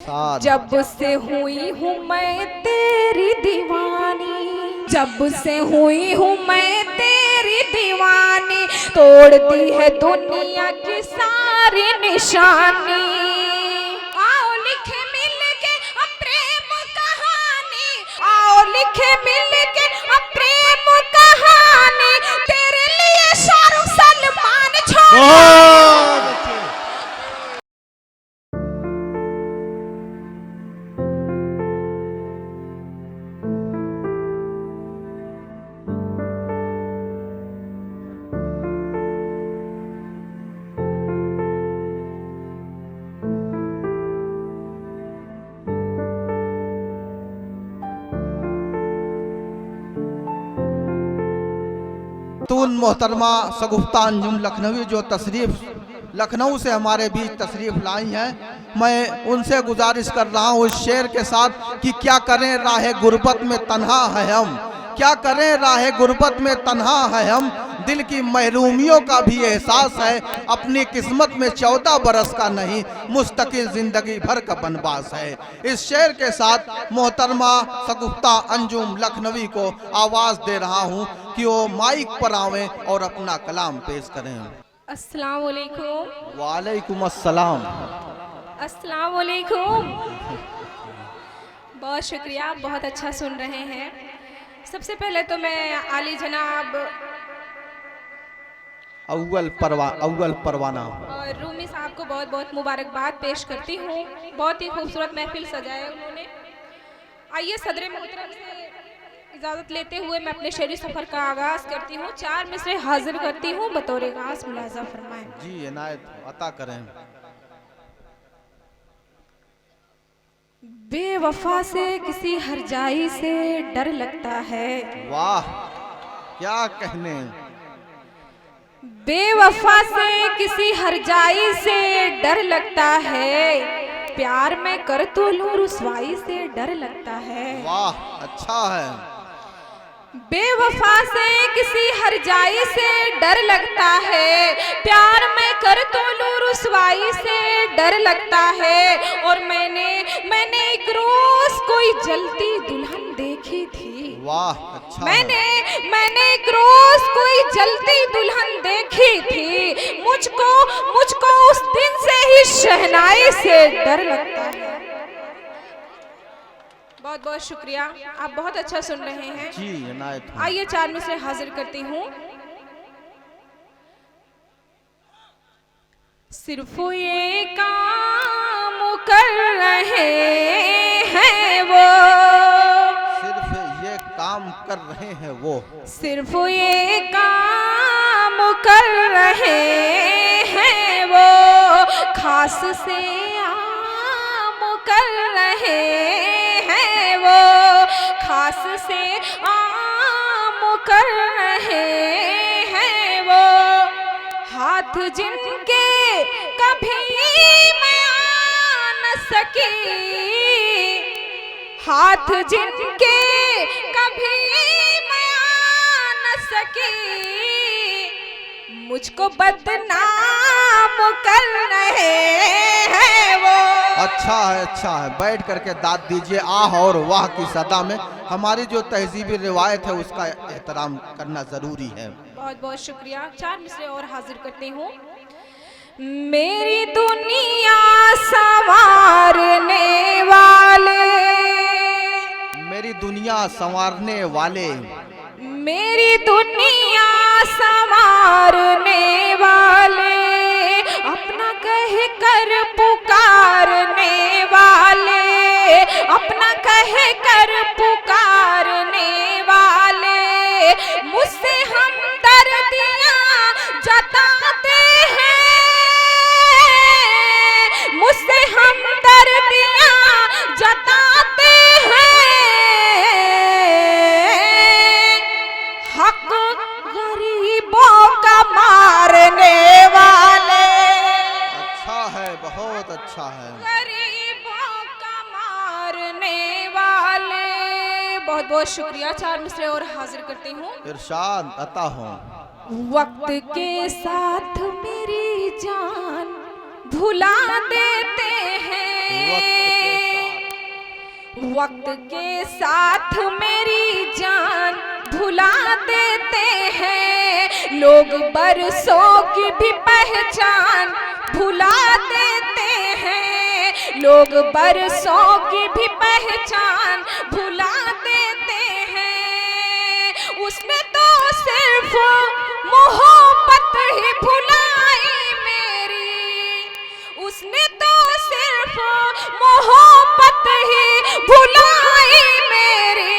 जब से हुई हूँ मैं तेरी दीवानी, जब से हुई हूँ मैं तेरी दीवानी, तोड़ दी है दुनिया की सारी निशानी। आओ लिखे मिल के अब प्रेम कहानी, आओ लिखे मिल के अब प्रेम कहानी, तेरे लिए शाहरुख सलमान छोड़। खातून मोहतरमा शगुफ्ता अंजुम लखनवी जो तशरीफ लखनऊ से हमारे बीच तशरीफ लाई हैं, मैं उनसे गुजारिश कर रहा हूँ इस शेर के साथ कि क्या करें राह गुर्बत में तन्हा है हम, क्या करें राह गुर्बत में तन्हा है हम, दिल की महरूमियों का भी एहसास है, अपनी किस्मत में 14 बरस का नहीं मुस्तकिल जिंदगी भर का बनवास है। इस शेर के साथ मोहतरमा शगुफ्ता अंजुम लखनवी को आवाज़ दे रहा हूँ कि वो माइक पर आवें और अपना कलाम पेश करें। अस्सलाम वालेकुम। वालेकुम अस्सलाम। अस्सलाम वालेकुम। बहुत शुक्रिया, बहुत अच्छा सुन रहे हैं। सबसे पहले तो मैं आली जनाब अव्वल परवाना और रूमी साहब को बहुत बहुत मुबारकबाद पेश करती हूँ। बहुत ही खूबसूरत महफिल सजाया उन्होंने। आइए सदर मोहतरम से इजाज़त लेते हुए मैं अपने शेरी सफ़र का आगाज़ करती हूँ। 4 मिसरे हाजिर करती हूँ, बतौर गाज़ मुलाज़ा फरमाएं। जी इनायत अता करें। बेवफा से किसी हरजाई से डर लगता है। वाह क्या कहने। बेवफा से किसी हरजाई से डर लगता है, प्यार में कर तो लूं रुसवाई से डर लगता है। वाह अच्छा है। बेवफा से किसी हरजाई से डर लगता है, प्यार में कर तो लूं रुसवाई से डर लगता है। और मैंने एक रोज कोई जलती दुल्हन देखी थी। वाह अच्छा। मैंने एक रोज कोई जलती दुल्हन देखी थी, मुझको उस दिन से ही शहनाई से डर लगता है। बहुत बहुत शुक्रिया, आप बहुत अच्छा सुन रहे हैं। जी इनायत। आइए 4 मिसरे हाजिर करती हूँ। सिर्फ ये काम कर रहे हैं वो, सिर्फ ये काम कर रहे हैं वो, सिर्फ ये काम कर रहे हैं वो, खास से आम कर रहे हैं वो, खास से आम कर रहे हैं वो, हाथ जिनके कभी मैं आ न सकी, हाथ जिनके कभी मैं आ न सकी, मुझको बदनाम कर रहे हैं वो। अच्छा है अच्छा है। बैठ करके दाद दीजिए आह और वाह की सदा में। हमारी जो तहजीबी रिवायत है उसका एहतराम करना जरूरी है। बहुत बहुत शुक्रिया। 4 मिसरे और हाजिर करती हूँ। मेरी दुनिया संवारने वाले, मेरी दुनिया संवारने वाले, मेरी दुनिया संवारने वाले, अपना कह कर पुकारने वाले, अपना कह कर पुकारने वाले, मुझसे हमदर्दियां जताते हैं, मुझसे हमदर्दियां जताते हैं, हक गरीबों का मारने वाले। अच्छा है बहुत अच्छा है। गरीबों का मारने वाले। बहुत बहुत शुक्रिया। 4 मिसरे और हाजिर करती हूँ। इरशाद अता हो। वक्त के साथ मेरी जान भुला देते हैं, वक्त के वक्त के साथ मेरी जान भुला देते हैं लोग, बरसों की भी पहचान भुला देते हैं लोग, बरसों की भी पहचान भुला देते हैं। उसने तो सिर्फ मोहब्बत ही भुलाई मेरी, उसने तो सिर्फ मोहब्बत ही भुलाई मेरी।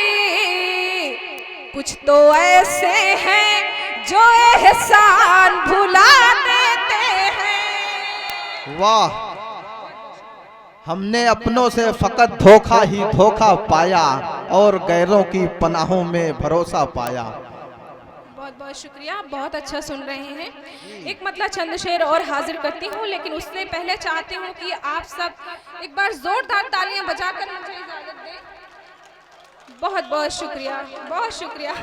कुछ तो ऐसे हैं जो एहसान भुला देते हैं। वाह, हमने अपनों से फकत धोखा ही धोखा पाया और गैरों की पनाहों में भरोसा पाया। बहुत बहुत शुक्रिया, बहुत अच्छा सुन रहे हैं। एक मतलब चंद शेर और हाजिर करती हूँ, लेकिन उससे पहले चाहती हूँ कि आप सब एक बार जोरदार तालियां बजाकर मुझे इजाजत दें। बहुत बहुत शुक्रिया, बहुत शुक्रिया।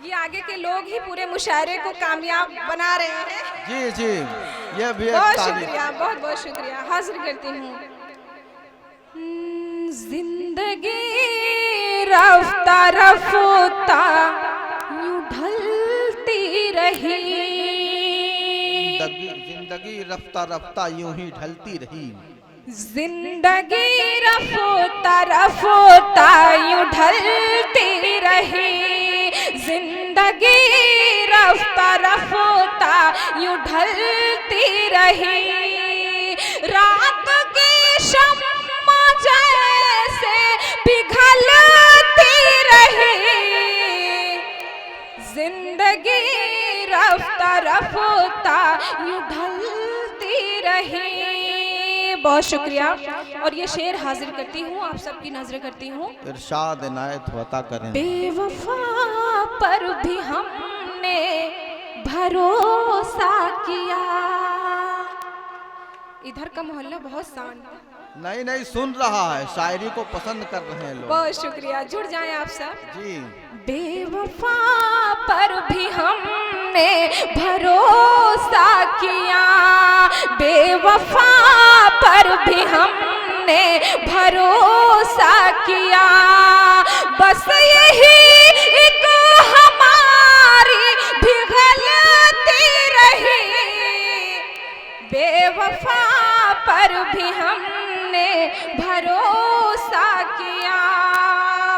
ये आगे के लोग ही पूरे मुशायरे को कामयाब बना रहे हैं। जी जी, ये भी बहुत शुक्रिया, बहुत बहुत शुक्रिया। हाजिर करती हूँ। जिंदगी रफ्ता रफ्ता यूं ढलती रही, जिंदगी रफ्ता रफ्ता यूं ही ढलती रही, जिंदगी रफ्ता रफ्ता यूं ढलती रही, जिंदगी रफ्ता रफ्ता यूं ढलती रही। रात की शम्मा जैसे पिघलती रही, जिंदगी रफ्ता रफ्ता यूं ढलती रही। बहुत शुक्रिया। और ये शेर हाजिर करती हूँ, आप सबकी नजर करती हूँ। इरशाद इनायत होता करें। बेवफा पर भी हमने भरोसा किया। इधर का मोहल्ला बहुत शांत है। नहीं नहीं, सुन रहा है, शायरी को पसंद कर रहे हैं लोग। बहुत शुक्रिया, जुड़ जाएं आप सब जी। बेवफा पर भी हमने भरोसा किया, बेवफा पर भी हमने भरोसा किया। बस यही एक हमारी भी गलती रही, बेवफा पर भी हमने भरोसा किया।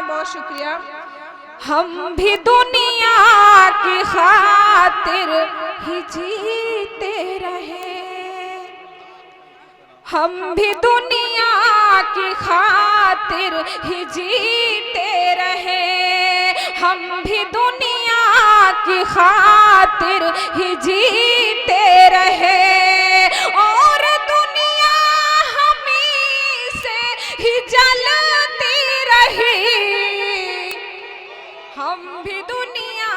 बहुत शुक्रिया। हम भी दुनिया की खातिर ही जीते रहे, हम भी दुनिया की खातिर ही जीते रहे, हम भी दुनिया की खातिर ही जीते रहे। और दुनिया हमी से ही जलती रही, हम भी दुनिया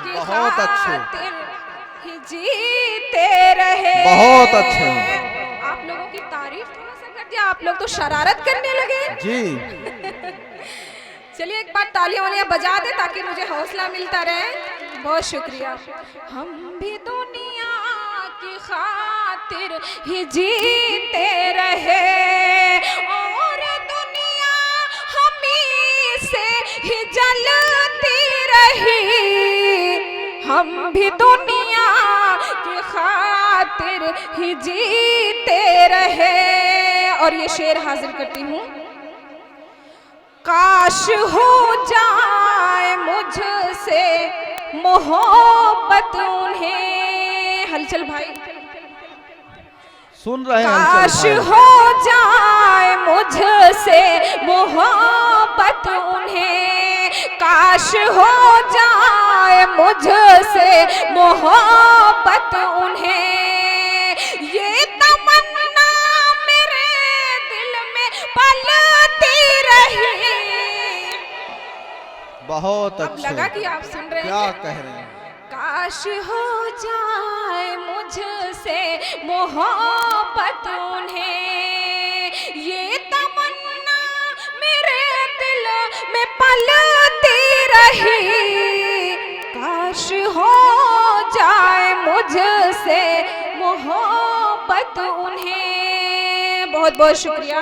की बहुत अच्छे, खातिर ही जीते रहे। बहुत अच्छे। आप लोगों की तारीफ थोड़ा सा कर दिया, आप लोग तो शरारत करने लगे जी। चलिए एक बार तालियां वालियां बजा दे ताकि मुझे हौसला मिलता रहे। बहुत शुक्रिया। हम भी दुनिया की खातिर ही जीते रहे, और दुनिया हमी से ही जलती रही, हम भी दुनिया की खातिर ही जीते रहे। और ये शेर हाजिर करती हूँ। काश हो जाए मुझसे मोहब्बत उन्हें, हलचल भाई सुन रहे हैं। काश हो जाए मुझसे मोहब्बत उन्हें, काश हो जाए मुझसे मोहब्बत उन्हें। ये तमन्ना मेरे दिल में पलती रही। बहुत अब अच्छे। लगा कि आप सुन रहे क्या हैं। कह रहे हैं? काश हो जाए मुझसे मोहब्बत उन्हें, ये तमन्ना मेरे दिल में पलती रही। काश हो जाए मुझसे मोहब्बत उन्हें। बहुत बहुत शुक्रिया।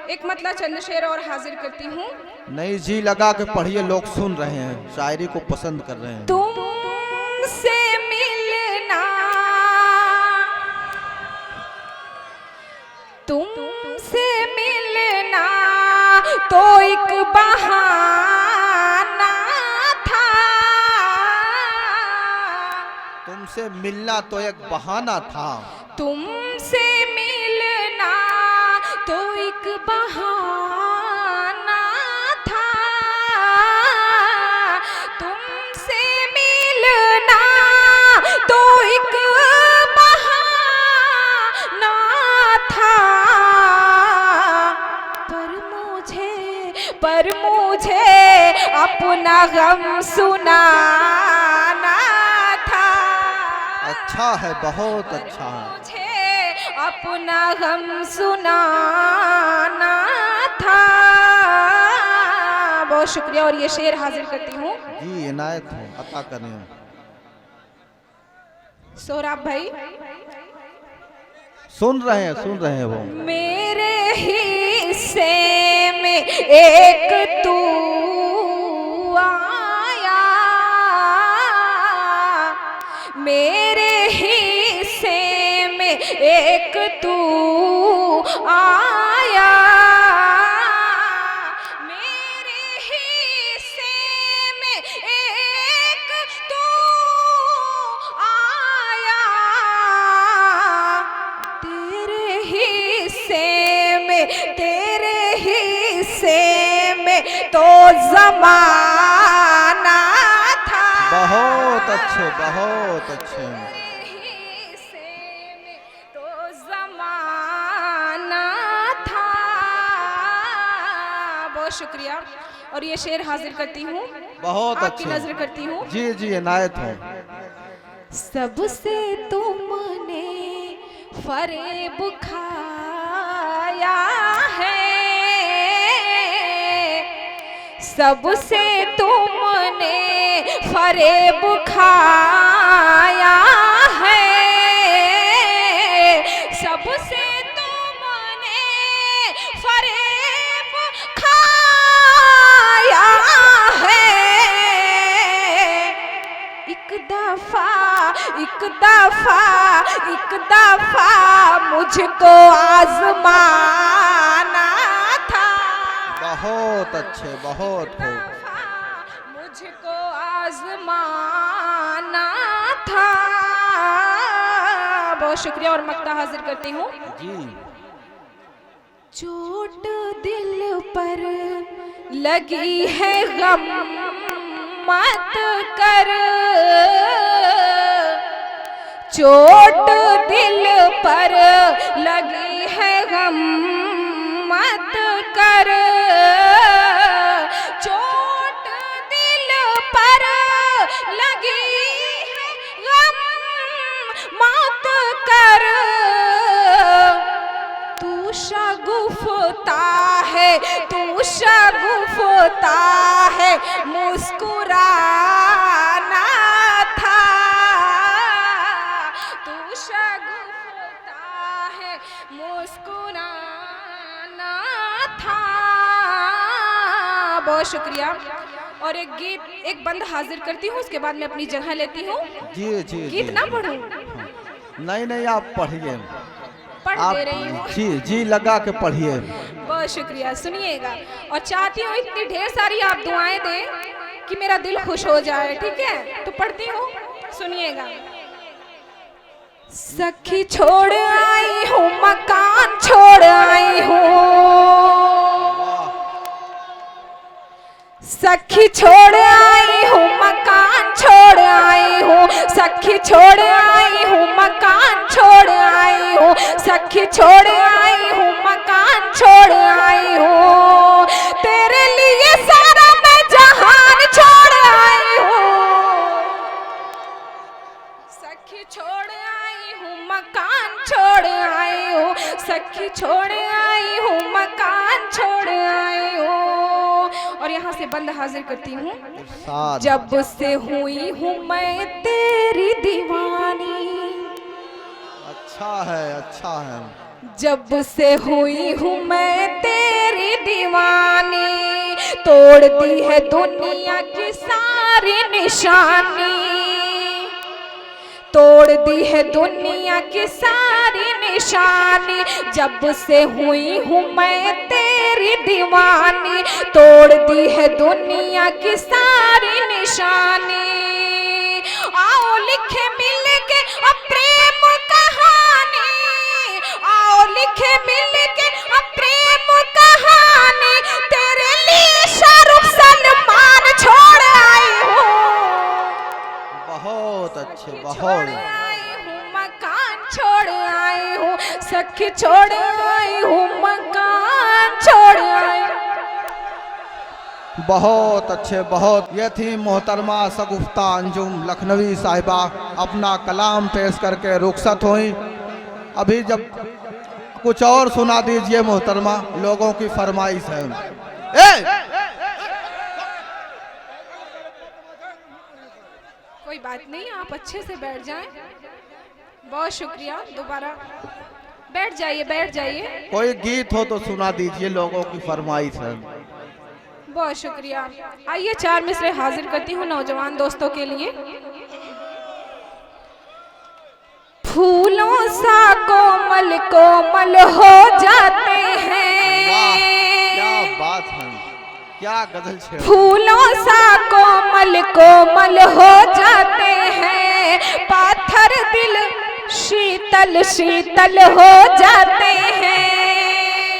एक मतला चंद शेर और हाजिर करती हूँ। नहीं जी लगा के पढ़िए, लोग सुन रहे हैं, शायरी को पसंद कर रहे हैं। तुमसे मिलना, तुमसे मिलना तो एक बहाना था। तुमसे मिलना तो एक बहाना था। तुमसे मिलना तो एक बहाना था। तुमसे मिलना तो एक बहाना था। पर मुझे अपना गम सुनाना था। अच्छा है, बहुत अच्छा है। मुझे अपना गम सुनाना था। बहुत शुक्रिया। और ये शेर हाजिर करती हूँ। जी इनायत हो, अता करें। सोहराब भाई सुन रहे हैं वो। मेरे हिस्से में एक तू आया, मेरे हिस्से में एक तू आया, मेरे हिस्से में एक तू आया। तेरे हिस्से में तो ज़माना था। बहुत अच्छे, बहुत अच्छे। तेरे हिस्से में तो ज़माना था। बहुत शुक्रिया। और ये शेर हाजिर करती हूँ, बहुत आपकी अच्छे। नजर करती हूँ। जी जी इनायत हो। सबसे तुमने फरेब खाया है, सबसे तुमने फरेब खाया है, सबसे तुमने फरेब खाया है। एक दफा मुझको आजमाना था। बहुत अच्छे, बहुत हो। मुझको आजमाना था। बहुत शुक्रिया। और मक्ता हाजिर करती हूँ। जी चोट दिल पर लगी है गम मत कर, चोट दिल पर लगी है गम मत कर, चोट दिल पर लगी है गम मत कर। तू शगुफ्ता है मुस्कुराना था। तू शगुफ्ता है मुस्कुराना था। बहुत शुक्रिया। और एक गीत, एक बंद हाजिर करती हूँ, उसके बाद मैं अपनी जगह लेती हूँ। जी जी गीत ना पढ़ूं? नहीं आप पढ़िए। पढ़ आप दे रही हूँ। जी लगा के पढ़िए। बहुत शुक्रिया। सुनिएगा। और चाहती हूँ इतनी ढेर सारी आप दुआएं दें कि मेरा दिल खुश हो जाए। ठीक है, तो पढ़ती हूँ, सुनिएगा। सखी छोड़ आई हूँ, मकान छोड़ आई हूँ, सखी छोड़ आई हूँ, मकान छोड़ आई हूँ, सखी छोड़ आई हूँ, मकान छोड़ आई हूँ, सखी छोड़ आई हूँ, मकान छोड़ आई हूँ, तेरे लिए सारा मैं जहान छोड़ आई हूँ, सखी छोड़ आई हूँ, मकान छोड़ आई हूँ, सखी छोड़ आई हूँ, मकान छोड़ आई हूँ। और यहाँ से बंद हाजिर करती हूँ। जब से हुई हूँ मैं तेरी दीवानी। अच्छा है, अच्छा है। जब से हुई हूँ मैं तेरी दीवानी, तोड़ दी है दुनिया की सारी निशानी, तोड़ दी है दुनिया की सारी निशानी। जब से हुई हूँ मैं तेरी दीवानी, तोड़ दी है दुनिया की सारी निशानी। आओ लिखे मिल के अब प्रेम कहानी, आओ लिखे मिल के अब प्रेम कहानी, तेरे लिए शाहरुख सलमान छोड़ आई हूँ। बहुत अच्छे, बहुत छोड़ आई हूँ मकान, छोड़ आई हूँ सखी, छोड़ आई हूँ मकान, छोड़ आई। बहुत अच्छे, बहुत। ये थी मोहतरमा शगुफ्ता अंजुम लखनवी साहिबा, अपना कलाम पेश करके रुखसत हुई। अभी जब कुछ और सुना दीजिए मोहतरमा, लोगों की फरमाइश है। कोई बात नहीं, आप अच्छे से बैठ जाएं। बहुत शुक्रिया, दोबारा बैठ जाइए, बैठ जाइए। कोई गीत हो तो सुना दीजिए, लोगों की फरमाइश है। बहुत शुक्रिया। आइए 4 मिसरे हाजिर करती हूँ नौजवान दोस्तों के लिए। फूलों सा कोमल कोमल हो जाते हैं, क्या बात है, क्या गजल छेड़। फूलों सा कोमल कोमल हो जाते हैं, पाथर दिल शीतल शीतल हो जाते हैं।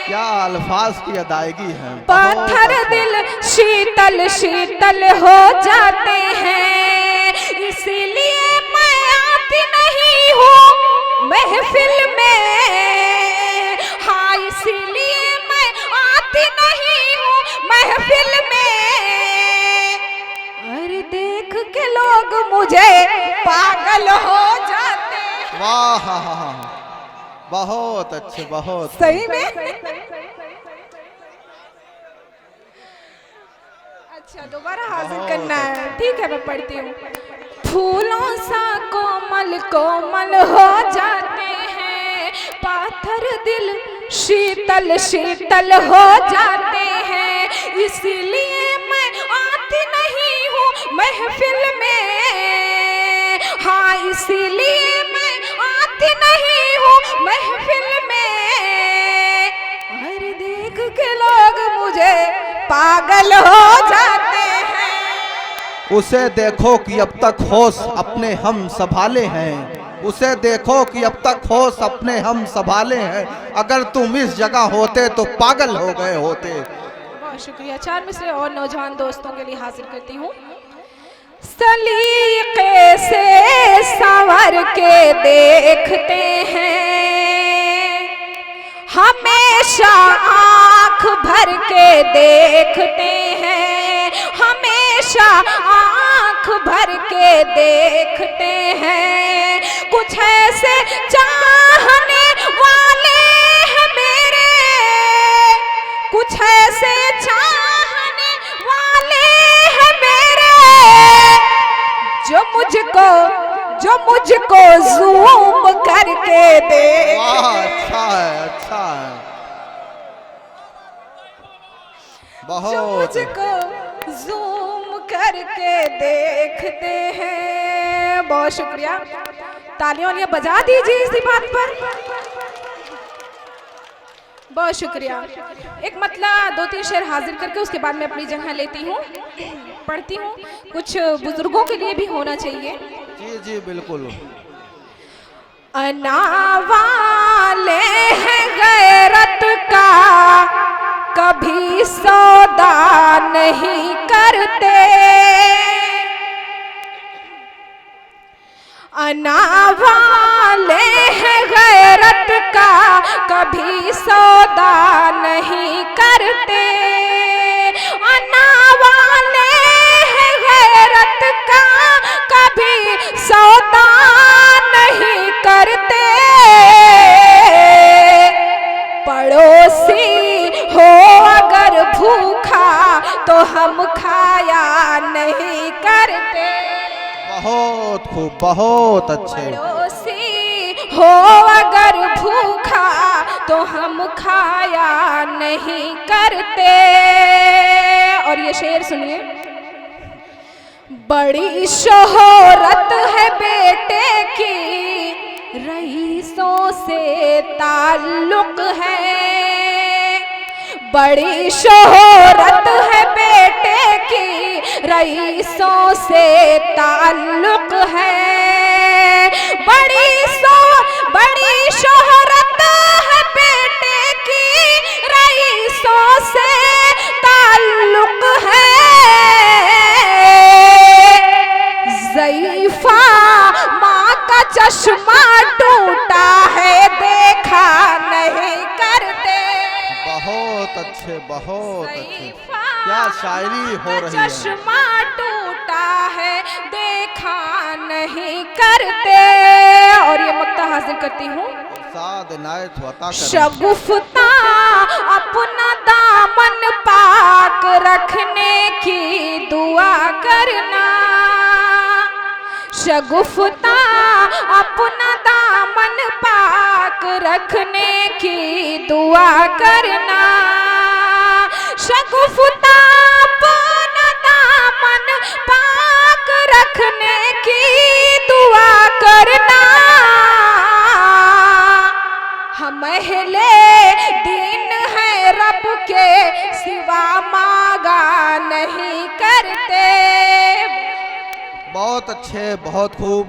क्या अल्फाज की अदायगी है। पाथर दिल शीतल शीतल हो जाते हैं, इसीलिए मैं आती नहीं हूँ महफिल में। हाँ, इसीलिए मैं आती नहीं हूँ महफिल में। अरे देख के लोग मुझे पागल हो जाते हैं। वाह, बहुत अच्छे, बहुत सही में। अच्छा, दोबारा हाजिर करना है, ठीक है, मैं पढ़ती हूँ। फूलों सा कोमल कोमल हो जाते हैं, पाथर दिल शीतल शीतल हो जाते हैं, इसीलिए मैं आती नहीं हूँ महफिल में। हाँ, इसीलिए मैं आती नहीं हूँ महफिल में। अरे देख के लोग मुझे पागल हो जाते हैं। उसे देखो कि अब तक होश अपने हम संभाले हैं, उसे देखो कि अब तक होश अपने हम संभाले हैं, अगर तुम इस जगह होते तो पागल हो गए होते। बहुत शुक्रिया। 4 मिसरे और नौजवान दोस्तों के लिए हाजिर करती हूँ। सलीके से संवर के देखते हैं, हमेशा आँख भर के देखते हैं, हमेशा आँख भर के देखते हैं। कुछ ऐसे चाहने वाले हैं मेरे, कुछ ऐसे चाहने वाले हैं मेरे, जो मुझको ज़ूम करके दे। वाह, अच्छा है, अच्छा है, बहुत। जो मुझको ज़ूम करके देखते हैं। बहुत शुक्रिया, तालियां बजा दीजिए इसी बात पर। बहुत शुक्रिया। एक मतला 2-3 शेर हाजिर करके उसके बाद मैं अपनी जगह लेती हूँ, पढ़ती हूँ। कुछ बुजुर्गों के लिए भी होना चाहिए। जी जी बिल्कुल। अना वाले हैं गैरत का कभी सौदा नहीं करते, अना वाले हैं गैरत का कभी सौदा नहीं करते, अना वाले हैं गैरत का कभी सौदा नहीं करते। पड़ोसी हो अगर भूखा तो हम खाया नहीं करते। बहुत खूब, बहुत अच्छे। पड़ोसी हो अगर भूखा तो हम खाया नहीं करते। और ये शेर सुनिए, बड़ी शोहरत है बेटे की, रईसों से ताल्लुक है। बड़ी शोहरत है बेटे की, रईसों से ताल्लुक है। बड़ी शोहरत है बेटे की, रईसों से ताल्लुक है। ज़ईफ़ा माँ का चश्मा टूटा है, देखा नहीं करते। बहुत अच्छे, बहुत अच्छे, क्या शायरी हो रही है। चश्मा टूटा है, देखा नहीं करते। और ये मक्ता हासिल करती हूँ, इरशाद इनायत अता करें। शगुफ्ता अपना दामन पाक रखने की दुआ करना। शगुफ्ता अपना दामन पाक रखने की दुआ करना। शगुफ्ता अपना दामन पाक रखने की दुआ करना। हम अहले दीन है, रब के सिवा मांगा नहीं करते। बहुत अच्छे, बहुत खूब।